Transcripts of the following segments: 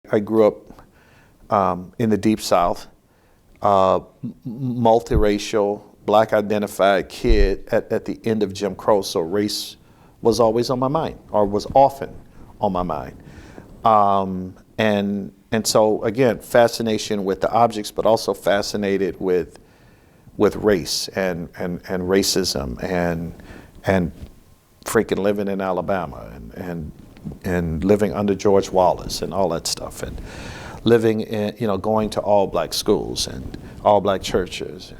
I grew up in the Deep South, multiracial, black identified kid at the end of Jim Crow, so race was always on my mind, or was often on my mind. And so again, fascination with the objects, but also fascinated with race and racism and freaking living in Alabama and living under George Wallace and all that stuff, and living in, going to all black schools and all black churches,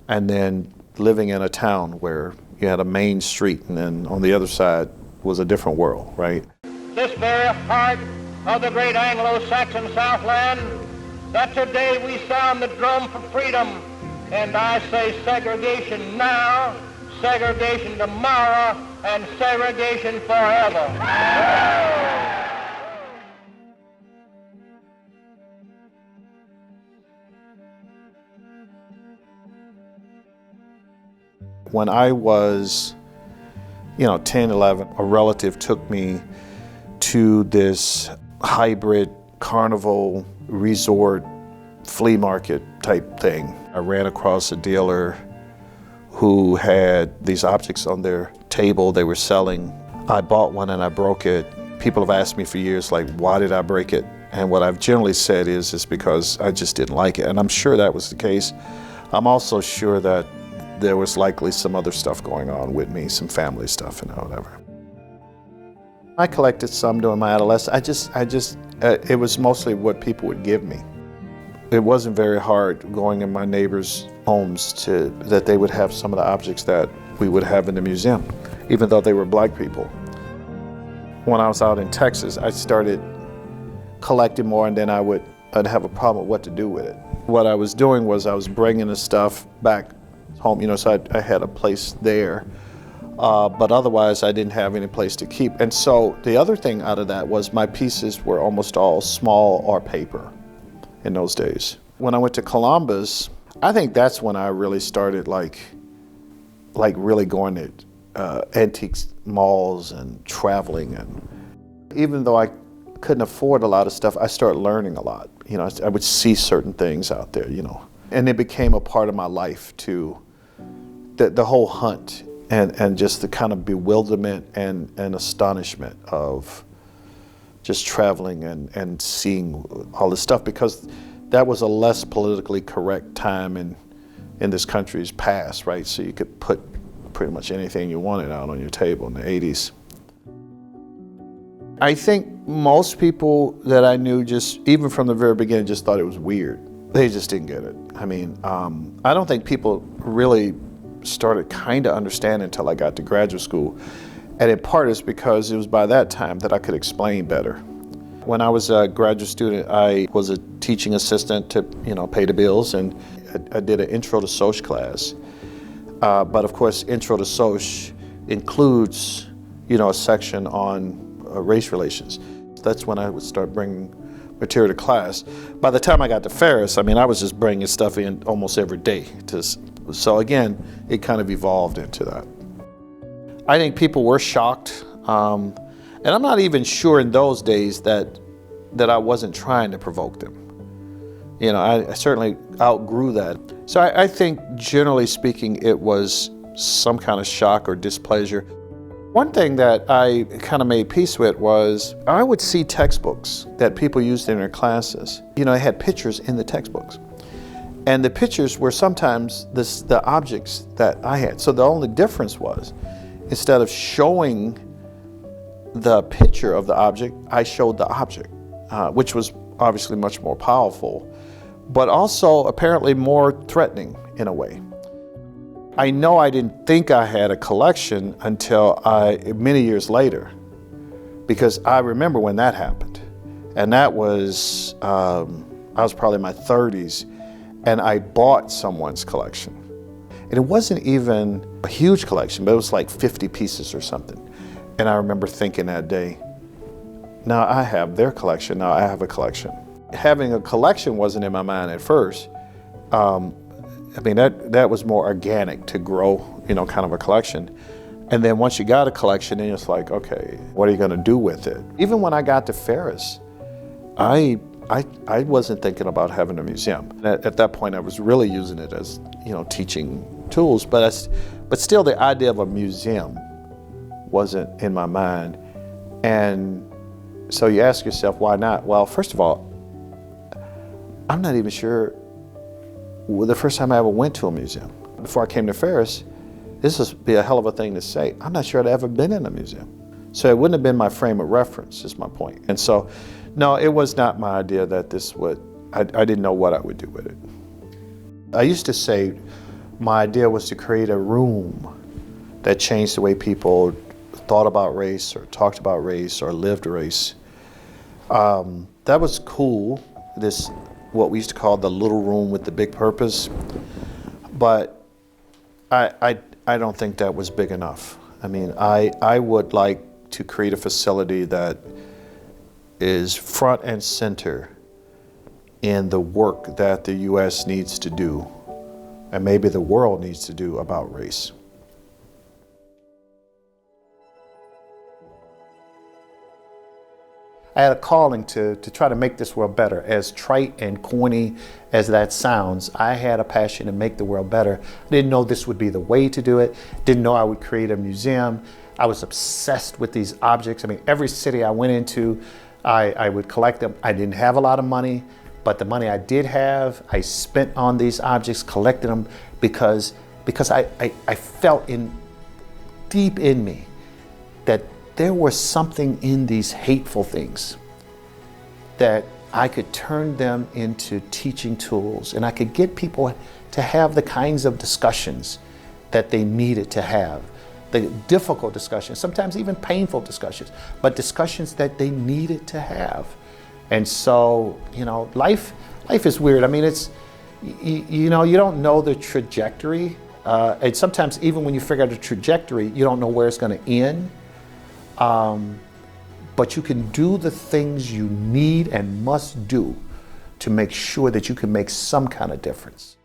and then living in a town where you had a main street and then on the other side was a different world, right? This very heart of the great Anglo-Saxon Southland, that today we sound the drum for freedom, and I say segregation now, segregation tomorrow, and segregation forever. When I was, 10, 11, a relative took me to this hybrid carnival resort flea market type thing. I ran across a dealer who had these objects on their table they were selling. I bought one and I broke it. People have asked me for years, like, why did I break it? And what I've generally said is because I just didn't like it. And I'm sure that was the case. I'm also sure that there was likely some other stuff going on with me, some family stuff and whatever. I collected some during my adolescence. It was mostly what people would give me. It wasn't very hard going in my neighbors' homes that they would have some of the objects that we would have in the museum, even though they were black people. When I was out in Texas, I started collecting more, and then I'd have a problem with what to do with it. What I was doing was I was bringing the stuff back home, so I had a place there. But otherwise, I didn't have any place to keep. And so the other thing out of that was my pieces were almost all small or paper in those days. When I went to Columbus, I think that's when I really started like really going to antique malls and traveling. And even though I couldn't afford a lot of stuff, I started learning a lot. I would see certain things out there, and it became a part of my life too. The whole hunt. And just the kind of bewilderment and astonishment of just traveling and seeing all this stuff, because that was a less politically correct time in this country's past, right? So you could put pretty much anything you wanted out on your table in the 80s. I think most people that I knew, just even from the very beginning, just thought it was weird. They just didn't get it. I mean, I don't think people really started kind of understanding until I got to graduate school. And in part is because it was by that time that I could explain better. When I was a graduate student, I was a teaching assistant to, pay the bills, and I did an Intro to Soc class. But of course, Intro to Soc includes, a section on race relations. That's when I would start bringing material to class. By the time I got to Ferris, I was just bringing stuff in almost every day. So again, it kind of evolved into that. I think people were shocked, and I'm not even sure in those days that I wasn't trying to provoke them. I certainly outgrew that. So I think, generally speaking, it was some kind of shock or displeasure. One thing that I kind of made peace with was I would see textbooks that people used in their classes. It had pictures in the textbooks. And the pictures were sometimes the objects that I had. So the only difference was, instead of showing the picture of the object, I showed the object, which was obviously much more powerful, but also apparently more threatening in a way. I know I didn't think I had a collection until many years later, because I remember when that happened. And that was, I was probably in my 30s, and I bought someone's collection. And it wasn't even a huge collection, but it was like 50 pieces or something. And I remember thinking that day, now I have their collection, now I have a collection. Having a collection wasn't in my mind at first. That was more organic to grow, kind of a collection. And then once you got a collection, then it's like, okay, what are you gonna do with it? Even when I got to Ferris, I wasn't thinking about having a museum. At that point, I was really using it as, teaching tools, but still the idea of a museum wasn't in my mind. And so you ask yourself, why not? Well, first of all, I'm not even sure the first time I ever went to a museum. Before I came to Ferris, this would be a hell of a thing to say. I'm not sure I'd ever been in a museum. So it wouldn't have been my frame of reference, is my point. And so, no, it was not my idea that I didn't know what I would do with it. I used to say my idea was to create a room that changed the way people thought about race or talked about race or lived race. That was cool, what we used to call the little room with the big purpose. But I don't think that was big enough. I mean, I would like to create a facility that is front and center in the work that the U.S. needs to do, and maybe the world needs to do about race. I had a calling to try to make this world better. As trite and corny as that sounds, I had a passion to make the world better. I didn't know this would be the way to do it. Didn't know I would create a museum. I was obsessed with these objects. I mean, every city I went into, I would collect them. I didn't have a lot of money, but the money I did have, I spent on these objects, collecting them because I felt deep in me that there was something in these hateful things that I could turn them into teaching tools, and I could get people to have the kinds of discussions that they needed to have. The difficult discussions, sometimes even painful discussions, but discussions that they needed to have. And so, life is weird. I mean, you don't know the trajectory. And sometimes even when you figure out the trajectory, you don't know where it's going to end. But you can do the things you need and must do to make sure that you can make some kind of difference.